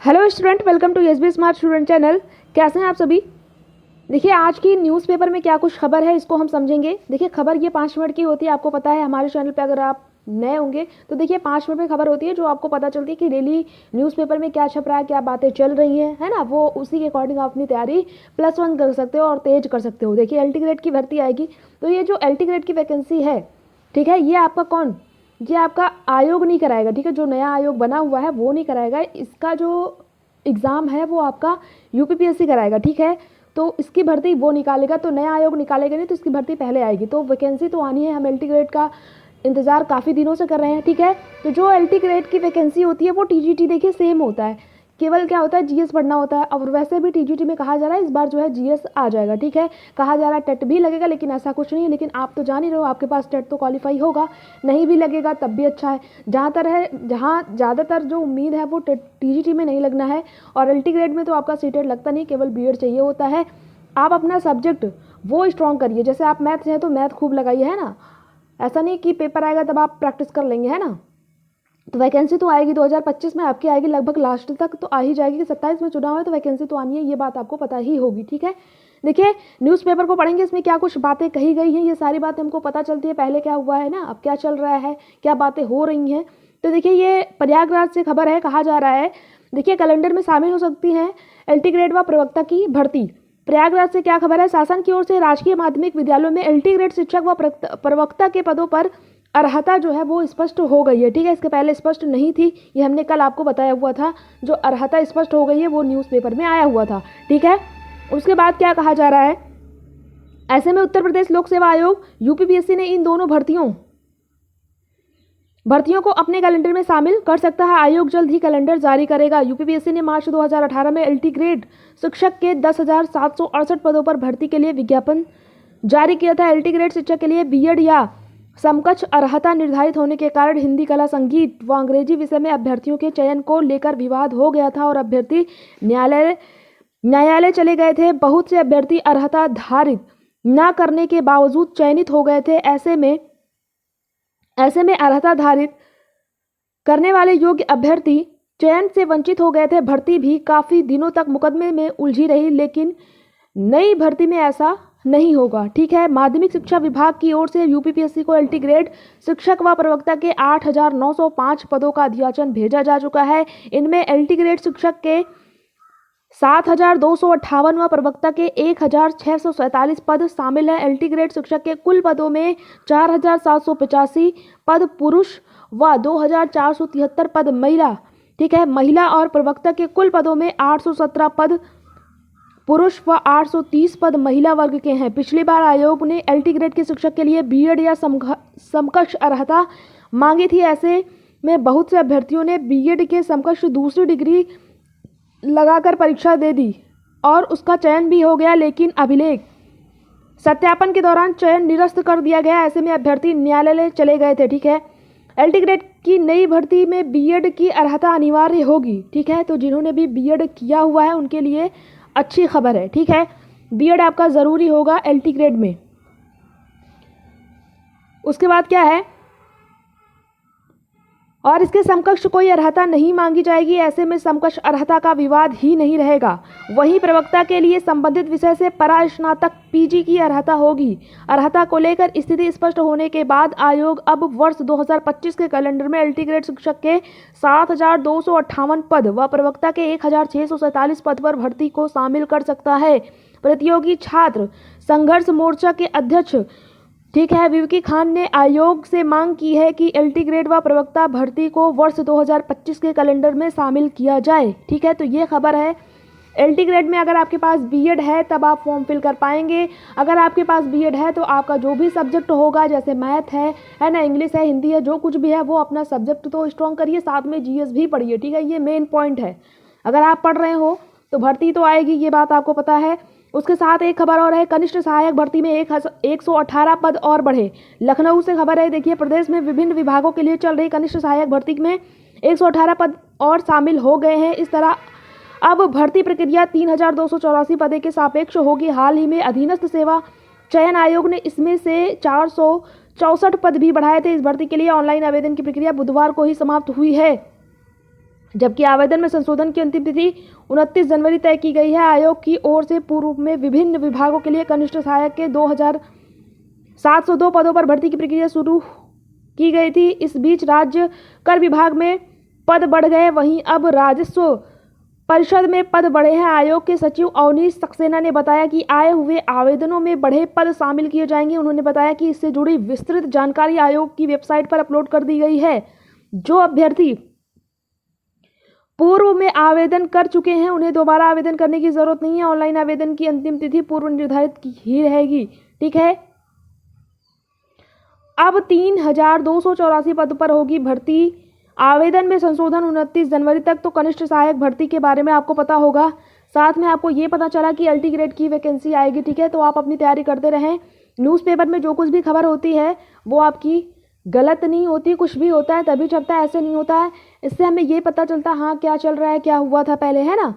Hello student, welcome to SB smart student channel. कैसे हैं आप सभी। देखिए, आज की न्यूज़पेपर में क्या कुछ खबर है इसको हम समझेंगे। देखिए, खबर ये 5 मिनट की होती है। आपको पता है हमारे चैनल पे अगर आप नए होंगे तो देखिए 5 मिनट में खबर होती है जो आपको पता चलती है कि डेली न्यूज़पेपर में क्या छप रहा है, क्या बातें चल रही हैं, है ना। वो उसी के अकॉर्डिंग आप अपनी तैयारी +1 कर सकते हो और तेज कर सकते हो। देखिए, LT ग्रेड की भर्ती आएगी तो ये जो LT ग्रेड की वैकेंसी है, ठीक है, ये आपका आयोग नहीं कराएगा, ठीक है। जो नया आयोग बना हुआ है वो नहीं कराएगा। इसका जो एग्ज़ाम है वो आपका UPPSC कराएगा, ठीक है। तो इसकी भर्ती वो निकालेगा, तो नया आयोग निकालेगा नहीं, तो इसकी भर्ती पहले आएगी। तो वैकेंसी तो आनी है। हम LT ग्रेड का इंतज़ार काफ़ी दिनों से कर रहे हैं, ठीक है। तो जो LT ग्रेड की वैकेंसी होती है वो TGT देखिए सेम होता है। केवल क्या होता है, GS पढ़ना होता है। और वैसे भी TGT में कहा जा रहा है इस बार जो है GS आ जाएगा, ठीक है। कहा जा रहा है टेट भी लगेगा, लेकिन ऐसा कुछ नहीं है। लेकिन आप तो जान ही रहे हो, आपके पास टेट तो क्वालिफाई होगा, नहीं भी लगेगा तब भी अच्छा है। जहाँ ज़्यादातर जो उम्मीद है वो TGT में नहीं लगना है। और LT ग्रेड में तो आपका सीटेट लगता नहीं, केवल BEd चाहिए होता है। आप अपना सब्जेक्ट वो स्ट्रॉन्ग करिए। जैसे आप मैथ हैं तो मैथ खूब लगाइए, है ना। ऐसा नहीं कि पेपर आएगा तब आप प्रैक्टिस कर लेंगे, है ना। तो वैकेंसी तो आएगी 2025 में, आपकी आएगी लगभग लास्ट तक तो आ ही जाएगी। कि 27 में चुनाव है तो वैकेंसी तो आनी है, ये बात आपको पता ही होगी, ठीक है। देखिए, न्यूज़पेपर को पढ़ेंगे, इसमें क्या कुछ बातें कही गई हैं ये सारी बातें हमको पता चलती है। पहले क्या हुआ है ना, अब क्या चल रहा है, क्या बातें हो रही हैं। तो देखिए, ये प्रयागराज से खबर है। कहा जा रहा है, देखिए, कैलेंडर में शामिल हो सकती हैं LT ग्रेड व प्रवक्ता की भर्ती। प्रयागराज से क्या खबर है, शासन की ओर से राजकीय माध्यमिक विद्यालयों में LT ग्रेड शिक्षक व प्रवक्ता के पदों पर अर्हता जो है वो स्पष्ट हो गई है, ठीक है। इसके पहले स्पष्ट नहीं थी, ये हमने कल आपको बताया हुआ था। जो अर्हता स्पष्ट हो गई है वो न्यूज़पेपर में आया हुआ था, ठीक है। उसके बाद क्या कहा जा रहा है, ऐसे में उत्तर प्रदेश लोक सेवा आयोग UPPSC ने इन दोनों भर्तियों को अपने कैलेंडर में शामिल कर सकता है। आयोग जल्द ही कैलेंडर जारी करेगा। UPPSC ने मार्च 2018 में LT ग्रेड शिक्षक के 10,768 पदों पर भर्ती के लिए विज्ञापन जारी किया था। LT ग्रेड शिक्षक के लिए BEd या समकक्ष अर्हता निर्धारित होने के कारण हिंदी, कला, संगीत व अंग्रेजी विषय में अभ्यर्थियों के चयन को लेकर विवाद हो गया था और अभ्यर्थी न्यायालय चले गए थे। बहुत से अभ्यर्थी अर्हता धारित न करने के बावजूद चयनित हो गए थे। ऐसे में अर्हता धारित करने वाले योग्य अभ्यर्थी चयन से वंचित हो गए थे। भर्ती भी काफ़ी दिनों तक मुकदमे में उलझी रही, लेकिन नई भर्ती में ऐसा नहीं होगा, ठीक है। माध्यमिक शिक्षा विभाग की ओर से UPPSC को LT ग्रेड शिक्षक व प्रवक्ता के 8,905 पदों का अधियाचन भेजा जा चुका है। इनमें LT ग्रेड शिक्षक के 7,258 व प्रवक्ता के 1,647 पद शामिल हैं। LT ग्रेड शिक्षक के कुल पदों में 4,785 पद पुरुष व 2,473 पद महिला, ठीक है। महिला और प्रवक्ता के कुल पदों में 817 पद पुरुष व 830 पद महिला वर्ग के हैं। पिछली बार आयोग ने LT ग्रेड के शिक्षक के लिए BEd या समकक्ष अर्हता मांगी थी। ऐसे में बहुत से अभ्यर्थियों ने BEd के समकक्ष दूसरी डिग्री लगाकर परीक्षा दे दी और उसका चयन भी हो गया, लेकिन अभिलेख सत्यापन के दौरान चयन निरस्त कर दिया गया। ऐसे में अभ्यर्थी न्यायालय चले गए थे, ठीक है। LT ग्रेड की नई भर्ती में BEd की अर्हता अनिवार्य होगी, ठीक है। तो जिन्होंने भी BEd किया हुआ है उनके लिए अच्छी खबर है, ठीक है। BEd आपका ज़रूरी होगा LT ग्रेड में। उसके बाद क्या है, और इसके समकक्ष कोई अर्हता नहीं मांगी जाएगी। ऐसे में समकक्ष अर्हता का विवाद ही नहीं रहेगा। वहीं प्रवक्ता के लिए संबंधित विषय से परास्नातक PG की अर्हता होगी। अर्हता को लेकर स्थिति स्पष्ट होने के बाद आयोग अब वर्ष 2025 के कैलेंडर में LT ग्रेड शिक्षक के 7,258 पद व प्रवक्ता के 1,647 पद पर भर्ती को शामिल कर सकता है। प्रतियोगी छात्र संघर्ष मोर्चा के अध्यक्ष, ठीक है, विवकी खान ने आयोग से मांग की है कि LT ग्रेड व प्रवक्ता भर्ती को वर्ष 2025 के कैलेंडर में शामिल किया जाए, ठीक है। तो ये खबर है। LT ग्रेड में अगर आपके पास BEd है तब आप फॉर्म फिल कर पाएंगे। अगर आपके पास BEd है तो आपका जो भी सब्जेक्ट होगा, जैसे मैथ है ना, इंग्लिश है, हिंदी है, जो कुछ भी है वो अपना सब्जेक्ट तो स्ट्रॉन्ग करिए, साथ में GS भी पढ़िए, ठीक है। ये मेन पॉइंट है। अगर आप पढ़ रहे हो तो भर्ती तो आएगी, ये बात आपको पता है। उसके साथ एक खबर और है, कनिष्ठ सहायक भर्ती में 118 पद और बढ़े। लखनऊ से खबर है। देखिए, प्रदेश में विभिन्न विभागों के लिए चल रही कनिष्ठ सहायक भर्ती में 118 पद और शामिल हो गए हैं। इस तरह अब भर्ती प्रक्रिया 3,284 पदों के सापेक्ष होगी। हाल ही में अधीनस्थ सेवा चयन आयोग ने इसमें से 464 पद भी बढ़ाए थे। इस भर्ती के लिए ऑनलाइन आवेदन की प्रक्रिया बुधवार को ही समाप्त हुई है। जबकि आवेदन में संशोधन की अंतिम तिथि 29 जनवरी तय की गई है। आयोग की ओर से पूर्व में विभिन्न विभागों के लिए कनिष्ठ सहायक के 2702 पदों पर भर्ती की प्रक्रिया शुरू की गई थी। इस बीच राज्य कर विभाग में पद बढ़ गए, वहीं अब राजस्व परिषद में पद बढ़े हैं। आयोग के सचिव अवनीश सक्सेना ने बताया कि आए हुए आवेदनों में बढ़े पद शामिल किए जाएंगे। उन्होंने बताया कि इससे जुड़ी विस्तृत जानकारी आयोग की वेबसाइट पर अपलोड कर दी गई है। जो अभ्यर्थी पूर्व में आवेदन कर चुके हैं उन्हें दोबारा आवेदन करने की जरूरत नहीं है। ऑनलाइन आवेदन की अंतिम तिथि पूर्व निर्धारित ही रहेगी। ठीक है, अब 3284 पद पर होगी भर्ती। आवेदन में संशोधन 29 जनवरी तक। तो कनिष्ठ सहायक भर्ती के बारे में आपको पता होगा। साथ में आपको ये पता चला कि अल्टी ग्रेड की वैकेंसी आएगी। ठीक है, तो आप अपनी तैयारी करते रहें। न्यूज़पेपर में जो कुछ भी खबर होती है वो आपकी गलत नहीं होती, कुछ भी होता है तभी छपता है, ऐसे नहीं होता है। इससे हमें ये पता चलता है हाँ क्या चल रहा है, क्या हुआ था पहले, है ना।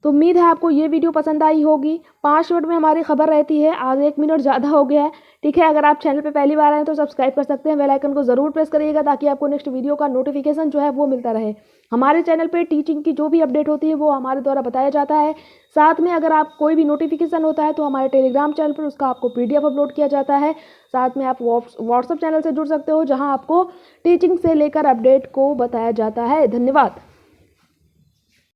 तो उम्मीद है आपको ये वीडियो पसंद आई होगी। 5 मिनट में हमारी खबर रहती है, आज 1 मिनट ज़्यादा हो गया है। ठीक है, अगर आप चैनल पे पहली बार आए हैं तो सब्सक्राइब कर सकते हैं। बेल आइकन को ज़रूर प्रेस करिएगा ताकि आपको नेक्स्ट वीडियो का नोटिफिकेशन जो है वो मिलता रहे। हमारे चैनल पे टीचिंग की जो भी अपडेट होती है वो हमारे द्वारा बताया जाता है। साथ में अगर आप कोई भी नोटिफिकेशन होता है तो हमारे टेलीग्राम चैनल पर उसका आपको PDF अपलोड किया जाता है। साथ में आप व्हाट्सएप चैनल से जुड़ सकते हो जहाँ आपको टीचिंग से लेकर अपडेट को बताया जाता है। धन्यवाद।